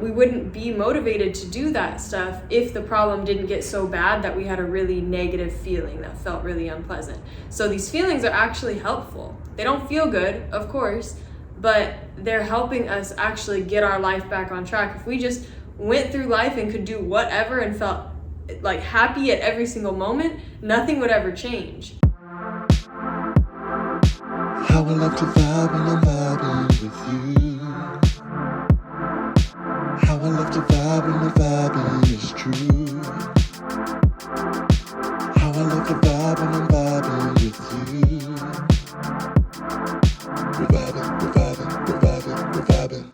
we wouldn't be motivated to do that stuff if the problem didn't get so bad that we had a really negative feeling that felt really unpleasant. So these feelings are actually helpful. They don't feel good, of course, but they're helping us actually get our life back on track. If we just went through life and could do whatever and felt like happy at every single moment, nothing would ever change. How I love to vibe when I'm vibing with you. How I love to vibe when the vibing is true. How I love to vibe when I'm vibing with you. We're vibing, we're vibing, we're vibing, we're vibing.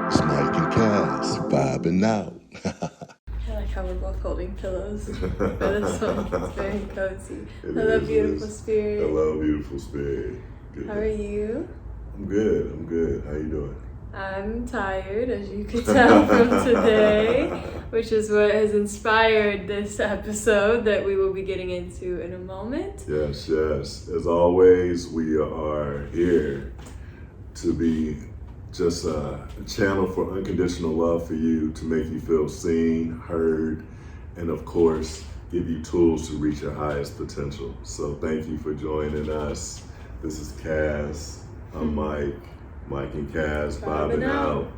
It's Mike and Cass vibing out. I like how we're both holding pillows. That is so, it's very cozy. Hello, beautiful spirit. Hello, beautiful spirit. Good. How are you? I'm good. How you doing? I'm tired, as you could tell from today, which is what has inspired this episode that we will be getting into in a moment. Yes. As always, we are here to be just a channel for unconditional love for you, to make you feel seen, heard, and of course, give you tools to reach your highest potential. So thank you for joining us. This is Cass. I'm Mike and Cass vibing out.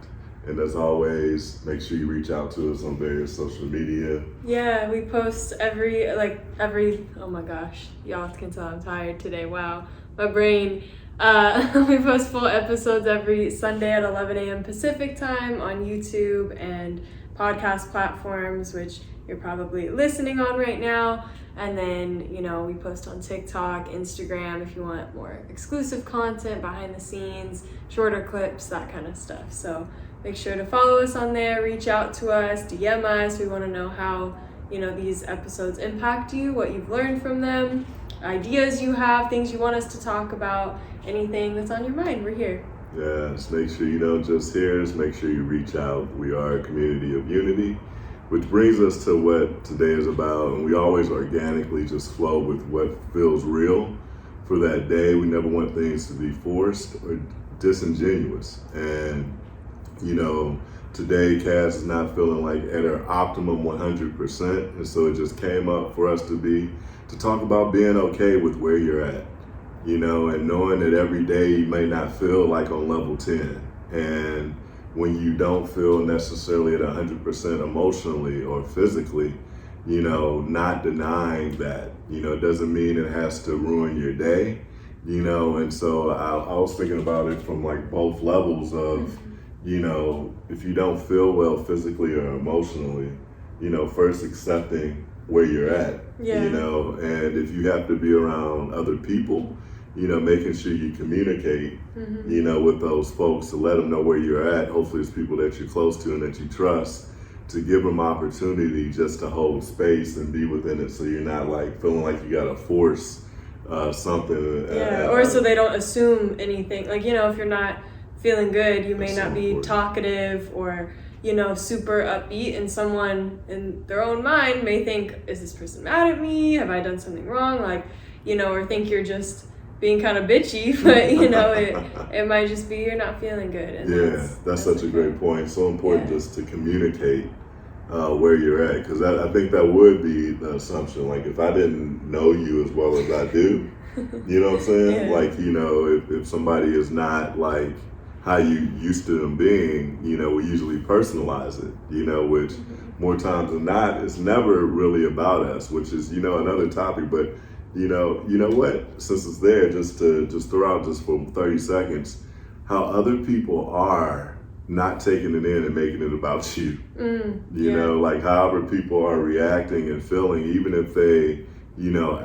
And as always, make sure you reach out to us on various social media. Yeah, we post every, oh my gosh, y'all can tell I'm tired today. Wow, my brain. We post full episodes every Sunday at 11 a.m. Pacific time on YouTube and podcast platforms, which you're probably listening on right now. And then, we post on TikTok, Instagram, if you want more exclusive content, behind the scenes, shorter clips, that kind of stuff. So make sure to follow us on there, reach out to us, DM us. We want to know how, these episodes impact you, what you've learned from them, ideas you have, things you want us to talk about, anything that's on your mind. We're here. Yes, make sure you don't just hear us, make sure you reach out. We are a community of unity, which brings us to what today is about. And we always organically just flow with what feels real for that day. We never want things to be forced or disingenuous. And, today Cass is not feeling like at her optimum 100%. And so it just came up for us to talk about being okay with where you're at, and knowing that every day you may not feel like on level 10. And when you don't feel necessarily at 100% emotionally or physically, not denying that, it doesn't mean it has to ruin your day, and so I was thinking about it from like both levels of, if you don't feel well physically or emotionally, first accepting where you're at, and if you have to be around other people, making sure you communicate, with those folks to let them know where you're at. Hopefully it's people that you're close to and that you trust, to give them opportunity just to hold space and be within it, so you're not like feeling like you gotta force something. Or so they don't assume anything. Like, if you're not feeling good, you may not be talkative or, super upbeat, and someone in their own mind may think, is this person mad at me? Have I done something wrong? Like, or think you're just being kind of bitchy, but it might just be you're not feeling good. And that's such a great point. So important just to communicate where you're at, because I think that would be the assumption. Like, if I didn't know you as well as I do, you know what I'm saying? Like, if somebody is not like how you used to them being, we usually personalize it, which more times than not, it's never really about us, which is, another topic. But you know what? Since it's there, just to throw out just for 30 seconds, how other people are not taking it in and making it about you. Like however people are reacting and feeling, even if they,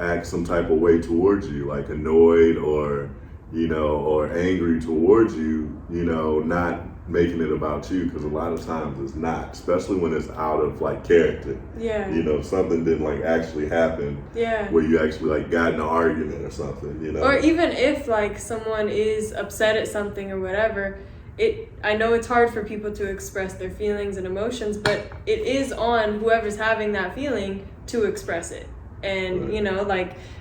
act some type of way towards you, like annoyed or, or angry towards you, not making it about you, because a lot of times it's not, especially when it's out of like character. Something didn't like actually happen where you actually like got in an argument or something, Or even if like someone is upset at something or whatever, I know it's hard for people to express their feelings and emotions, but it is on whoever's having that feeling to express it. And,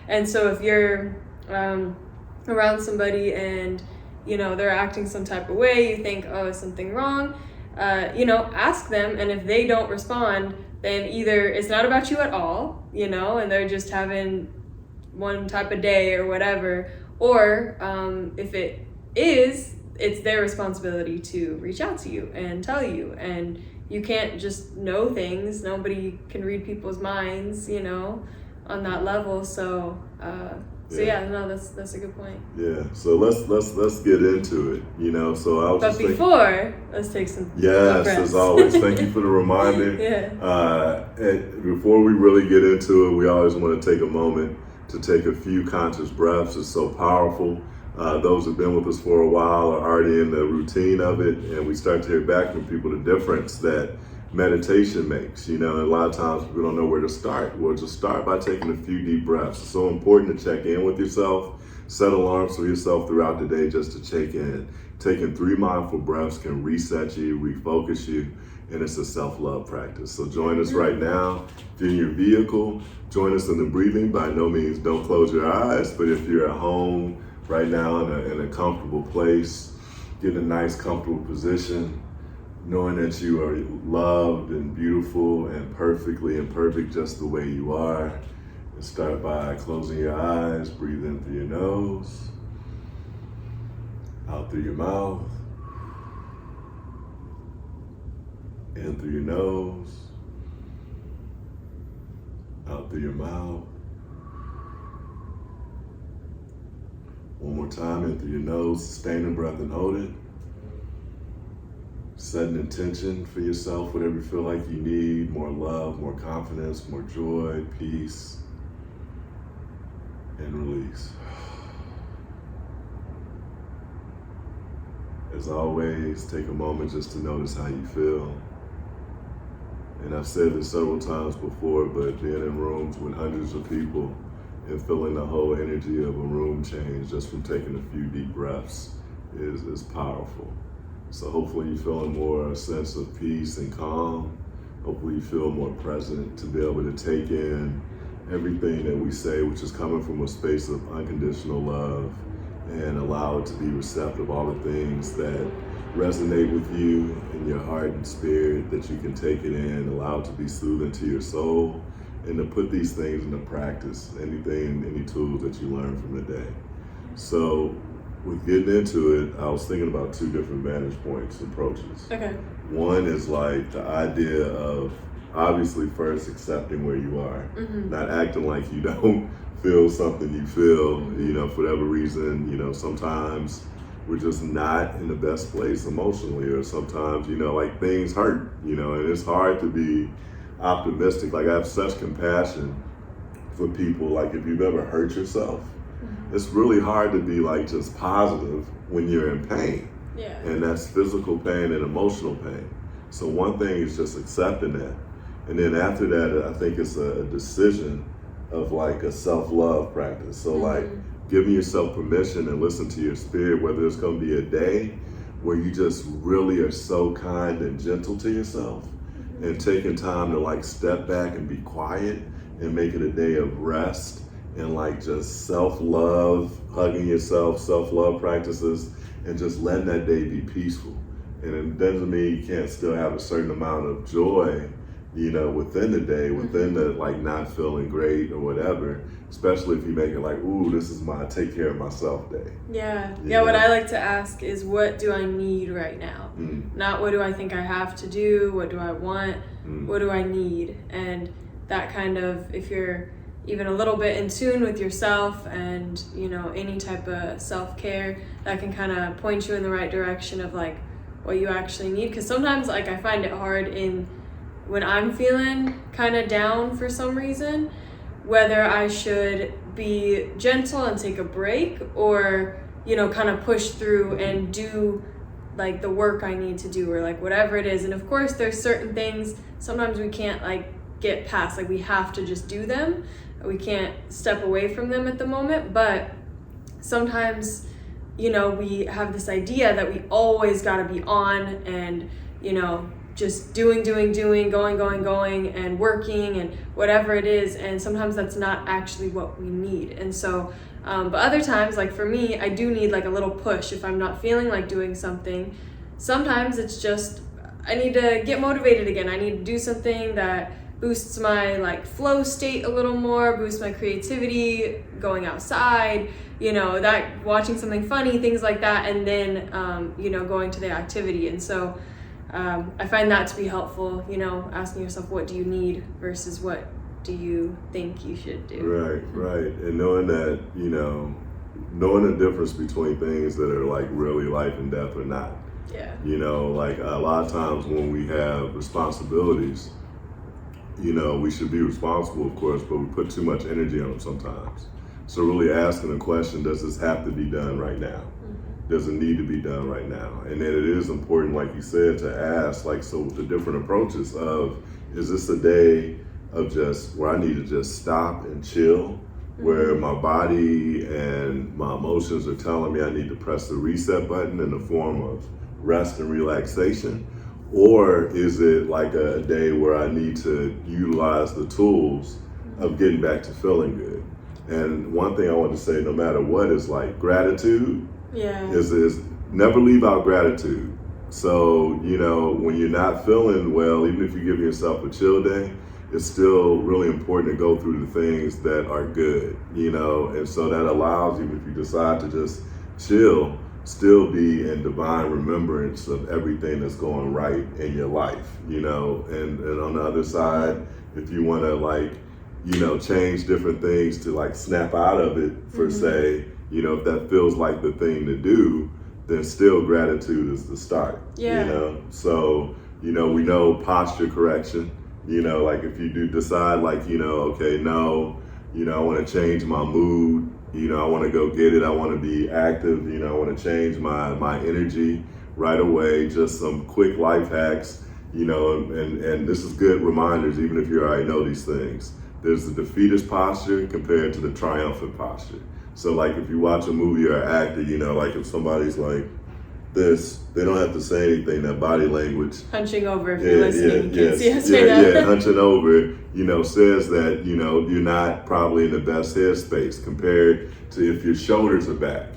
and so if you're around somebody and they're acting some type of way, you think, oh, is something wrong? Ask them, and if they don't respond, then either it's not about you at all, and they're just having one type of day or whatever, or if it is, it's their responsibility to reach out to you and tell you. And you can't just know things. Nobody can read people's minds, on that level. So that's a good point. Yeah. So let's get into it. So I was. But before, let's take some. Yes, as always. Thank you for the reminder. And before we really get into it, we always want to take a moment to take a few conscious breaths. It's so powerful. Those who've been with us for a while are already in the routine of it, and we start to hear back from people the difference that meditation makes. And a lot of times people don't know where to start. Well, just start by taking a few deep breaths. It's so important to check in with yourself. Set alarms for yourself throughout the day just to check in. Taking 3 mindful breaths can reset you, refocus you, and it's a self-love practice. So join us right now. If you're in your vehicle, join us in the breathing. By no means don't close your eyes, but if you're at home right now in a comfortable place, get in a nice comfortable position, knowing that you are loved and beautiful and perfectly imperfect just the way you are. And start by closing your eyes, breathe in through your nose, out through your mouth, in through your nose, out through your mouth. One more time, in through your nose, sustain the breath and hold it. Set an intention for yourself, whatever you feel like you need, more love, more confidence, more joy, peace, and release. As always, take a moment just to notice how you feel. And I've said this several times before, but being in rooms with hundreds of people and feeling the whole energy of a room change just from taking a few deep breaths is powerful. So hopefully you're feeling more a sense of peace and calm. Hopefully you feel more present to be able to take in everything that we say, which is coming from a space of unconditional love, and allow it to be receptive, all the things that resonate with you in your heart and spirit, that you can take it in, allow it to be soothing to your soul, and to put these things into practice, any tools that you learn from the day. So with getting into it, I was thinking about 2 different vantage points, approaches. Okay. One is like the idea of obviously first accepting where you are, not acting like you don't feel something you feel, for whatever reason, sometimes we're just not in the best place emotionally, or sometimes, like things hurt, and it's hard to be optimistic. Like I have such compassion for people, like if you've ever hurt yourself, it's really hard to be like just positive when you're in pain. Yeah. And that's physical pain and emotional pain. So one thing is just accepting that. And then after that, I think it's a decision of like a self-love practice. So like giving yourself permission and listen to your spirit, whether it's gonna be a day where you just really are so kind and gentle to yourself, and taking time to like step back and be quiet and make it a day of rest and like just self-love, hugging yourself, self-love practices, and just letting that day be peaceful. And it doesn't mean you can't still have a certain amount of joy, within the day, within the like not feeling great or whatever, especially if you make it like, ooh, this is my take care of myself day. Yeah. What I like to ask is, what do I need right now? Not what do I think I have to do, what do I want, what do I need? And that kind of, if you're even a little bit in tune with yourself and, any type of self-care, that can kind of point you in the right direction of like what you actually need. Because sometimes like I find it hard when I'm feeling kind of down for some reason, whether I should be gentle and take a break or, kind of push through and do like the work I need to do, or like whatever it is. And of course there's certain things sometimes we can't like get past, like we have to just do them. We can't step away from them at the moment, but sometimes, we have this idea that we always got to be on and, just doing, going, and working and whatever it is. And sometimes that's not actually what we need. And so But other times, like for me, I do need like a little push if I'm not feeling like doing something. Sometimes it's just I need to get motivated again. I need to do something that boosts my like flow state a little more, boosts my creativity, going outside, that watching something funny, things like that, and then going to the activity. And so I find that to be helpful, asking yourself what do you need versus what do you think you should do. Right. And knowing that, knowing the difference between things that are like really life and death or not. Yeah. Like a lot of times when we have responsibilities, we should be responsible, of course, but we put too much energy on them sometimes. So really asking the question, does this have to be done right now? Does it need to be done right now? And then it is important, like you said, to ask, like, so the different approaches of, is this a day of just where I need to just stop and chill, where my body and my emotions are telling me I need to press the reset button in the form of rest and relaxation? Or is it like a day where I need to utilize the tools of getting back to feeling good? And one thing I want to say, no matter what, is like gratitude. Is never leave out gratitude. So, when you're not feeling well, even if you give yourself a chill day, it's still really important to go through the things that are good, and so that allows you, if you decide to just chill, still be in divine remembrance of everything that's going right in your life, and on the other side, if you want to change different things to like snap out of it per se, if that feels like the thing to do, then still gratitude is the start. So we know posture correction, like if you do decide okay, no, I want to change my mood, I want to go get it, I want to be active, I want to change my energy right away, just some quick life hacks, and this is good reminders, even if you already know these things. There's the defeatist posture compared to the triumphant posture. So like if you watch a movie or an actor, like if somebody's like this, they don't have to say anything, that body language. Hunching over if you're listening. You can see us right now. Yeah, hunching over, says that, you're not probably in the best headspace compared to if your shoulders are back.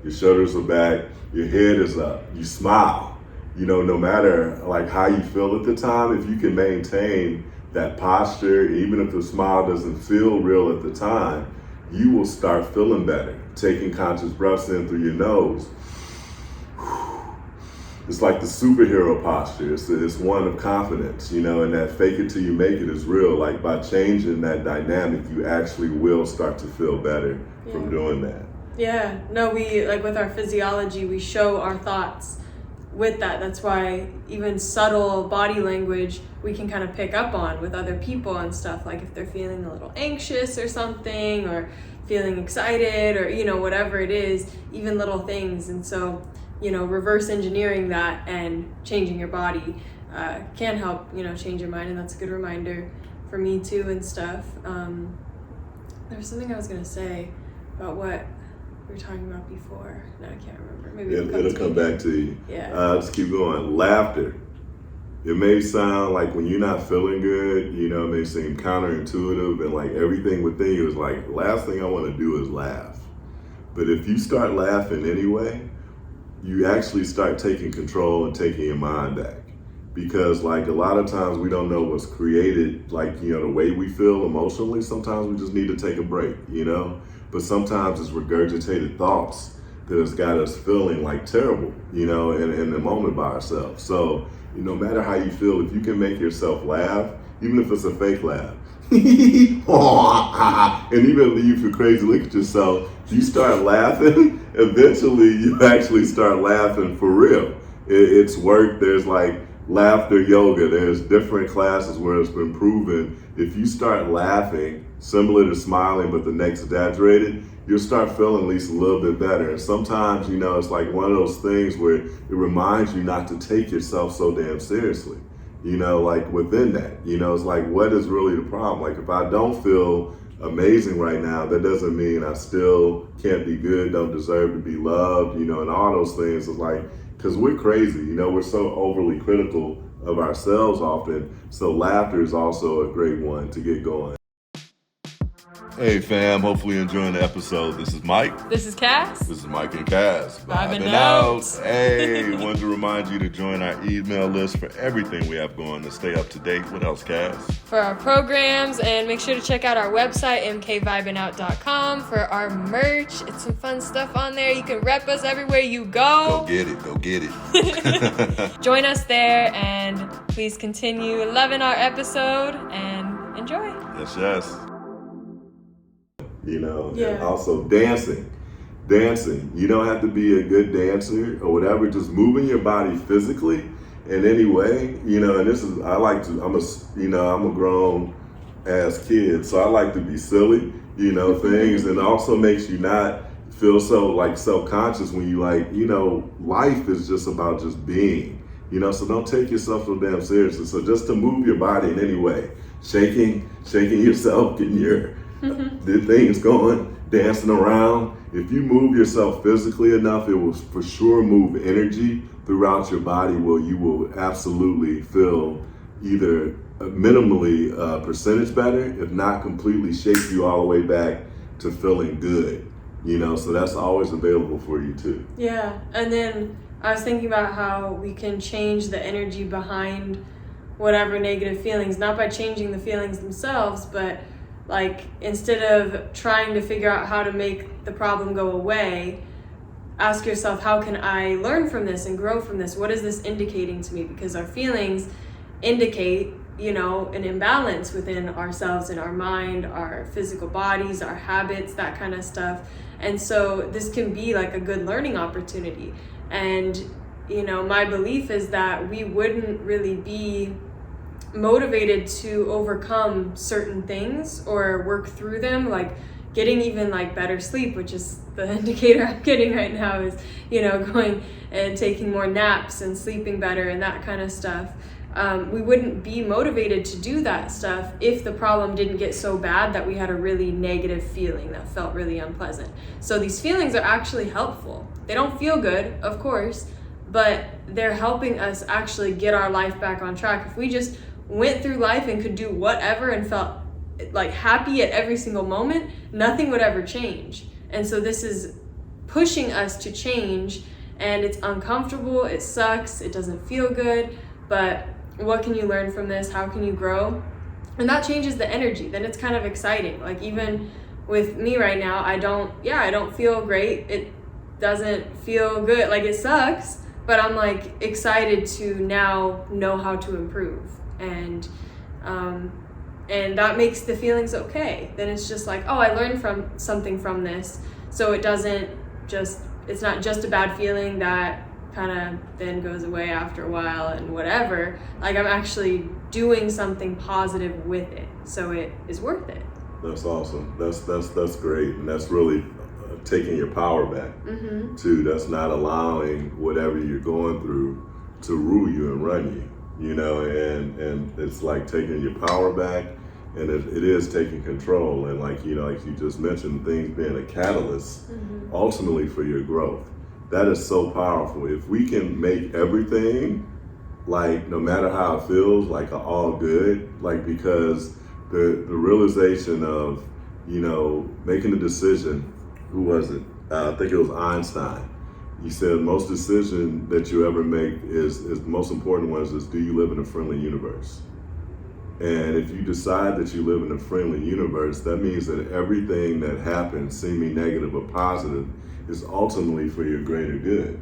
Your shoulders are back, your head is up, you smile. No matter like how you feel at the time, if you can maintain that posture, even if the smile doesn't feel real at the time, you will start feeling better. Taking conscious breaths in through your nose. It's like the superhero posture. It's one of confidence, and that fake it till you make it is real. Like by changing that dynamic, you actually will start to feel better from doing that. Yeah, no, we like with our physiology, we show our thoughts with that. That's why even subtle body language we can kind of pick up on with other people and stuff, like if they're feeling a little anxious or something, or feeling excited, or whatever it is, even little things. And so reverse engineering that and changing your body can help change your mind, and that's a good reminder for me too and stuff. There was something I was gonna say about what we were talking about before. No, I can't remember. Maybe it'll come back to you. Let's keep going. Laughter. It may sound like when you're not feeling good, it may seem counterintuitive, and like everything within you is like, last thing I want to do is laugh. But if you start laughing anyway, you actually start taking control and taking your mind back. Because like a lot of times we don't know what's created, like, the way we feel emotionally. Sometimes we just need to take a break, but sometimes it's regurgitated thoughts that has got us feeling like terrible, in the moment by ourselves. So, no matter how you feel, if you can make yourself laugh, even if it's a fake laugh, and even if you're crazy, look at yourself, you start laughing, eventually you actually start laughing for real. It's work. There's like laughter yoga. There's different classes where it's been proven if you start laughing, similar to smiling, but the next exaggerated, you'll start feeling at least a little bit better. And sometimes, it's like one of those things where it reminds you not to take yourself so damn seriously. Like within that, it's like, what is really the problem? Like if I don't feel amazing right now, that doesn't mean I still can't be good, don't deserve to be loved, and all those things. Is like, because we're crazy, we're so overly critical of ourselves often. So laughter is also a great one to get going. Hey fam, hopefully you're enjoying the episode. This is Mike. This is Cass. This is Mike and Cass. Vibing out. Hey, wanted to remind you to join our email list for everything we have going to stay up to date. What else, Cass? For our programs, and make sure to check out our website, mkvibingout.com, for our merch. It's some fun stuff on there. You can rep us everywhere you go. Go get it. Join us there, and please continue loving our episode and enjoy. Yes. And also dancing. You don't have to be a good dancer or whatever, just moving your body physically in any way, and this is, I'm a grown ass kid, so I like to be silly, things, and it also makes you not feel so like self-conscious when you life is just about just being, so don't take yourself so damn seriously. So just to move your body in any way, shaking yourself, getting your the things going, dancing around. If you move yourself physically enough, it will for sure move energy throughout your body where you will absolutely feel either minimally percentage better, if not completely shake you all the way back to feeling good, so that's always available for you too. Yeah, and then I was thinking about how we can change the energy behind whatever negative feelings, not by changing the feelings themselves, but instead of trying to figure out how to make the problem go away, ask yourself, how can I learn from this and grow from this? What is this indicating to me? Because our feelings indicate, an imbalance within ourselves and our mind, our physical bodies, our habits, that kind of stuff. And so this can be like a good learning opportunity. And, my belief is that we wouldn't really be motivated to overcome certain things or work through them, like getting even better sleep, which is the indicator I'm getting right now, is going and taking more naps and sleeping better and that kind of stuff. We wouldn't be motivated to do that stuff if the problem didn't get so bad that we had a really negative feeling that felt really unpleasant. So these feelings are actually helpful. They don't feel good, of course, but they're helping us actually get our life back on track. If we just went through life and could do whatever and felt happy at every single moment, nothing would ever change. And so this is pushing us to change, and it's uncomfortable, it sucks, it doesn't feel good, but what can you learn from this? How can you grow? And that changes the energy. Then it's kind of exciting. Even with me right now, I don't feel great. It doesn't feel good. It sucks, but I'm excited to now know how to improve. And that makes the feelings okay. Then it's just I learned from something from this, so it's not just a bad feeling that kind of then goes away after a while and whatever. I'm actually doing something positive with it, so it is worth it. That's awesome. That's great, and that's really taking your power back too. That's not allowing whatever you're going through to rule you and run you. And it's taking your power back, and it is taking control, and like you just mentioned, things being a catalyst ultimately for your growth. That is so powerful. If we can make everything no matter how it feels, all good, because the realization of making a decision, who was it? I think it was Einstein. He said most decision that you ever make is the most important one is do you live in a friendly universe? And if you decide that you live in a friendly universe, that means that everything that happens, seeming negative or positive, is ultimately for your greater good.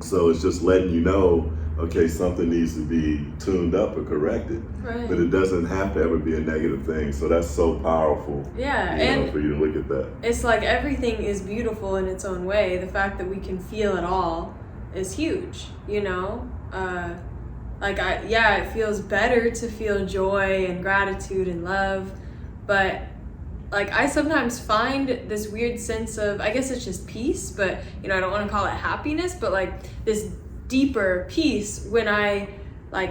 So it's just letting you know, okay, something needs to be tuned up or corrected. Right. But it doesn't have to ever be a negative thing. So that's so powerful. Yeah, and for you to look at that. It's everything is beautiful in its own way. The fact that we can feel it all is huge, it feels better to feel joy and gratitude and love, but I sometimes find this weird sense of, I guess it's just peace, but I don't want to call it happiness, but this deeper peace when I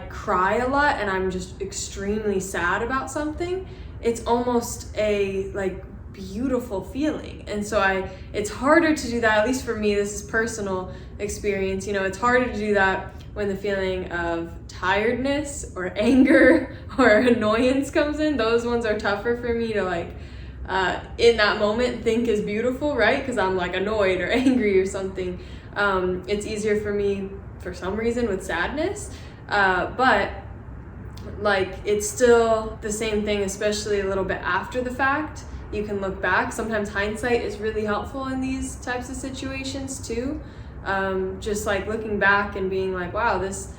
cry a lot and I'm just extremely sad about something. It's almost a beautiful feeling. And so it's harder to do that, at least for me, this is personal experience, it's harder to do that when the feeling of tiredness or anger or annoyance comes in. Those ones are tougher for me to in that moment think is beautiful, right? Because I'm like annoyed or angry or something. It's easier for me for some reason with sadness, but like it's still the same thing, especially a little bit after the fact. You can look back. Sometimes hindsight is really helpful in these types of situations too. Just like looking back and being like, wow, this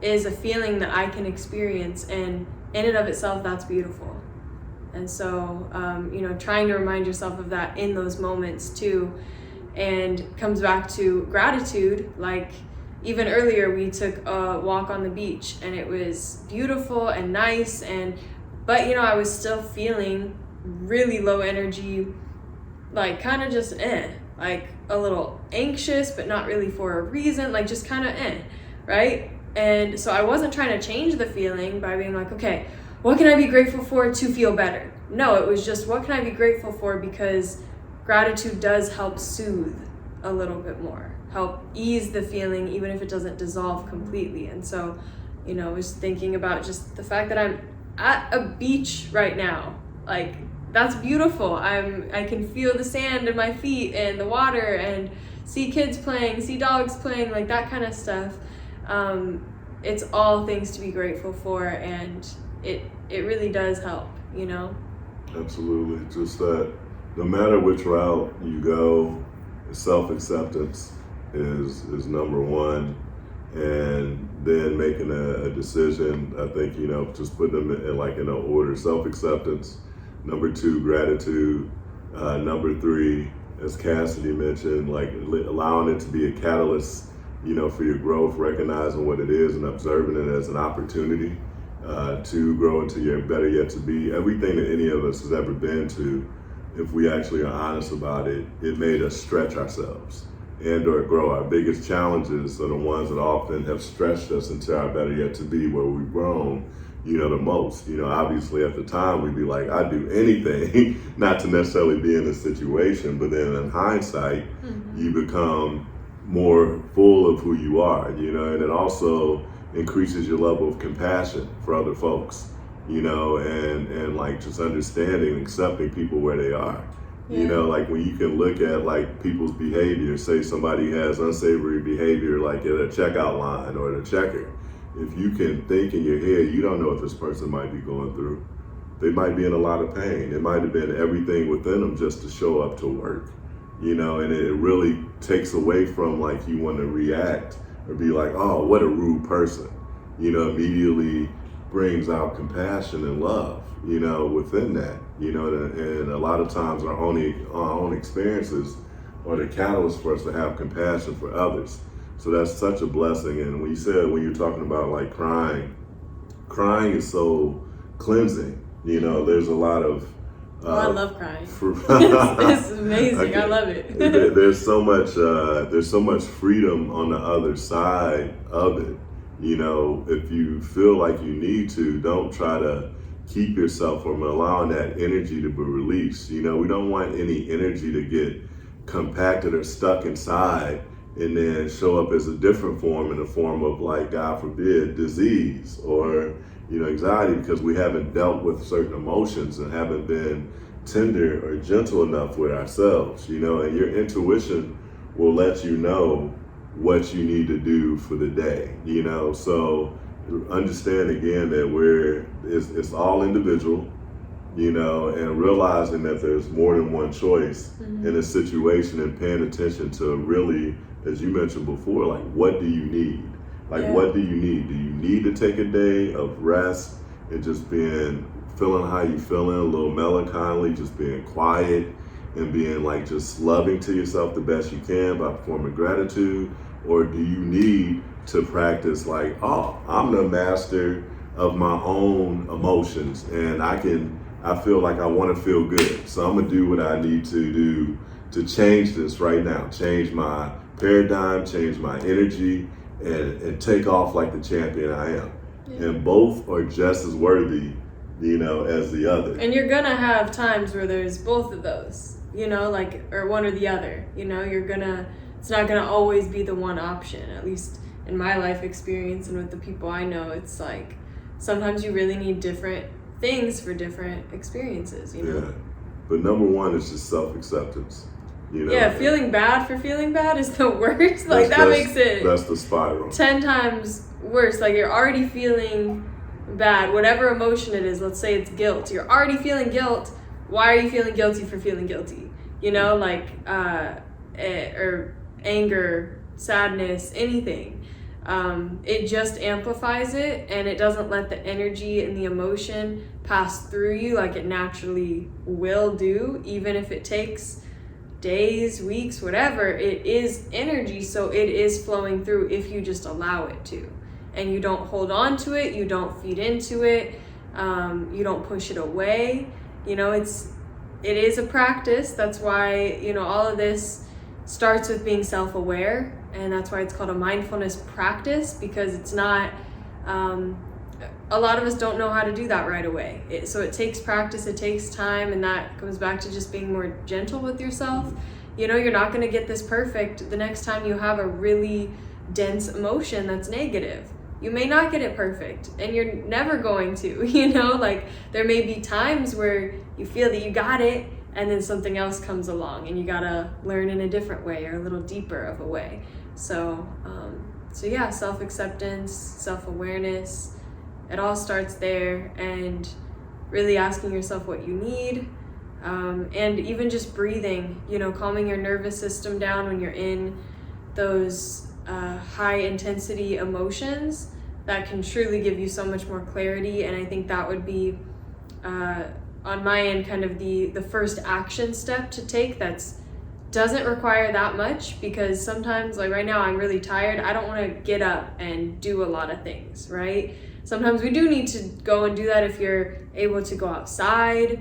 is a feeling that I can experience, and in and of itself, that's beautiful. And so, trying to remind yourself of that in those moments too, and comes back to gratitude. Like even earlier, we took a walk on the beach, and it was beautiful and nice, but I was still feeling really low energy, like kind of just like a little anxious, but not really for a reason, like just kind of right? And so I wasn't trying to change the feeling by being like, okay, what can I be grateful for to feel better? No, it was just, what can I be grateful for? Because gratitude does help soothe a little bit more, help ease the feeling, even if it doesn't dissolve completely. And so, I was thinking about just the fact that I'm at a beach right now. Like, that's beautiful. I can feel the sand in my feet and the water, and see kids playing, see dogs playing, like that kind of stuff. It's all things to be grateful for, and it really does help, Absolutely. Just that no matter which route you go, self-acceptance is number one, and then making a decision. I think, just putting them in order. Self-acceptance, number 2, gratitude, number 3, as Cassidy mentioned, like allowing it to be a catalyst, for your growth, recognizing what it is and observing it as an opportunity to grow into your better yet to be. Everything that any of us has ever been to, if we actually are honest about it, it made us stretch ourselves and or grow. Our biggest challenges are the ones that often have stretched us into our better yet to be, where we've grown, the most. Obviously at the time we'd be like, I'd do anything not to necessarily be in this situation, but then in hindsight, you become more full of who you are, and it also increases your level of compassion for other folks, and like just understanding and accepting people where they are. Like when you can look at like people's behavior, say somebody has unsavory behavior like at a checkout line or at a checker, if you can think in your head, you don't know what this person might be going through. They might be in a lot of pain. It might have been everything within them just to show up to work, and it really takes away from like you want to react or be like, oh, what a rude person, immediately brings out compassion and love, within that, and a lot of times our own experiences are the catalyst for us to have compassion for others. So that's such a blessing. And when you're talking about like crying is so cleansing. There's a lot of I love crying. It's amazing. Okay. I love it. There's so much freedom on the other side of it. If you feel like you need to, don't try to keep yourself from allowing that energy to be released. We don't want any energy to get compacted or stuck inside and then show up as a different form, in the form of like, God forbid, disease or anxiety, because we haven't dealt with certain emotions and haven't been tender or gentle enough with ourselves, and your intuition will let you know what you need to do for the day, so understand again that it's all individual, and realizing that there's more than one choice in a situation, and paying attention to really, as you mentioned before, like what do you need? What do you need? Do you need to take a day of rest and just feeling how you feeling, a little melancholy, just being quiet and being like just loving to yourself the best you can by performing gratitude? Or do you need to practice like, oh, I'm the master of my own emotions, and I feel like I want to feel good, so I'm gonna do what I need to do to change this right now, change my paradigm, change my energy, and take off like the champion I am. Yeah. And both are just as worthy, as the other. And you're gonna have times where there's both of those, or one or the other. It's not gonna always be the one option. At least in my life experience and with the people I know, it's like sometimes you really need different things for different experiences, Yeah. But number one is just self-acceptance. You know? Yeah, feeling bad for feeling bad is the worst. Like that makes it that's the spiral. 10 times worse. Like you're already feeling bad, whatever emotion it is. Let's say it's guilt. You're already feeling guilt. Why are you feeling guilty for feeling guilty? You know, like or anger, sadness, anything. It just amplifies it, and it doesn't let the energy and the emotion pass through you like it naturally will do, even if it takes days, weeks, whatever. It is energy, so it is flowing through if you just allow it to. And you don't hold on to it, you don't feed into it, you don't push it away. You know, it is a practice. That's why, you know, all of this starts with being self-aware, and that's why it's called a mindfulness practice, because it's not, a lot of us don't know how to do that right away. So it takes practice, it takes time, and that comes back to just being more gentle with yourself. You know, you're not going to get this perfect the next time you have a really dense emotion that's negative. You may not get it perfect, and you're never going to, you know, like there may be times where you feel that you got it, and then something else comes along and you gotta learn in a different way or a little deeper of a way. So yeah, self-acceptance, self-awareness, it all starts there, and really asking yourself what you need, and even just breathing, you know, calming your nervous system down when you're in those high intensity emotions. That can truly give you so much more clarity. And I think that would be on my end kind of the first action step to take. That's doesn't require that much, because sometimes, like right now, I'm really tired. I don't want to get up and do a lot of things, right? Sometimes we do need to go and do that if you're able to go outside,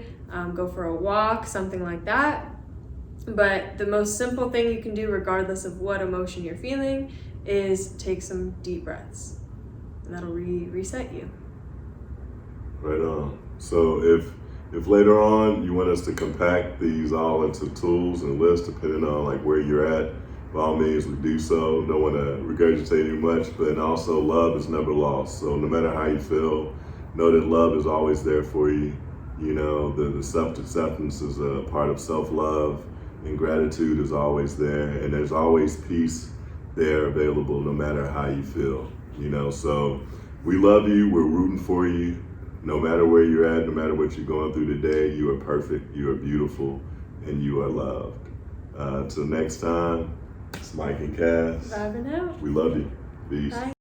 go for a walk, something like that. But the most simple thing you can do, regardless of what emotion you're feeling, is take some deep breaths, and that'll reset you. Right on. So if later on you want us to compact these all into tools and lists, depending on like where you're at, by all means we do so. Don't want to regurgitate too much, but also love is never lost. So no matter how you feel, know that love is always there for you. You know, the self-acceptance is a part of self-love, and gratitude is always there, and there's always peace there available no matter how you feel. You know, so we love you, we're rooting for you. No matter where you're at, no matter what you're going through today, you are perfect, you are beautiful, and you are loved. Till next time, it's Mike and Cass. Vibing out. We love you. Peace. Bye.